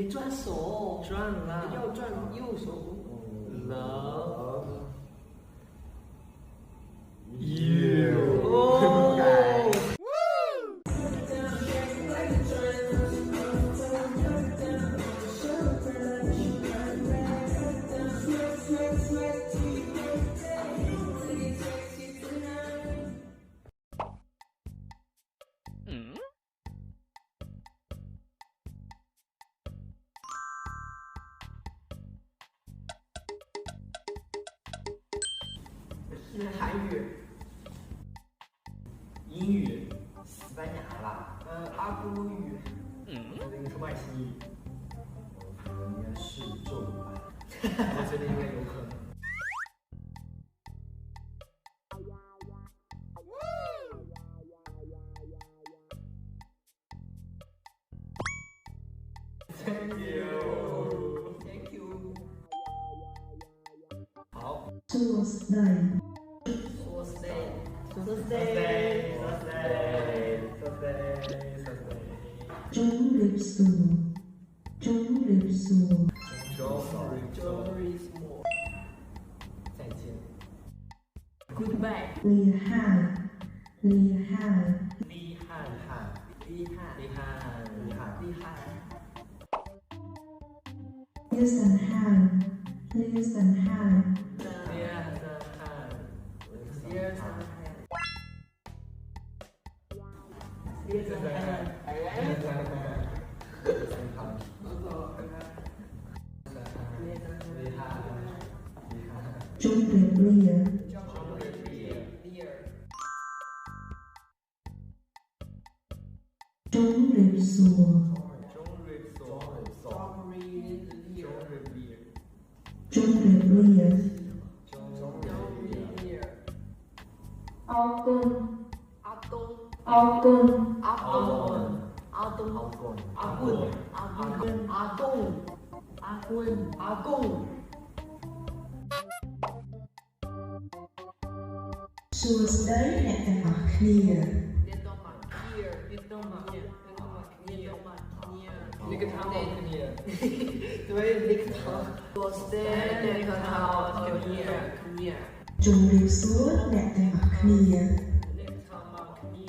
没转手，转了，要转右手。了。哦。韩语、英语、西班牙啦，阿波语，我觉得应该是外星语，应该是咒语吧。我觉得应该有可能。Thank you。好。Thursday。中日数，再见。Goodbye。厉害。中日烈。中日所。中日烈。阿公。សួស្តីអ្នកទាំងអស់គ្នា那个汤好看耶。对，那个汤。សួស្តីអ្នកទាំងអស់គ្នា ជំរាបសួរអ្នកទាំងអស់គ្នា អ្នកទាំងអស់គ្នា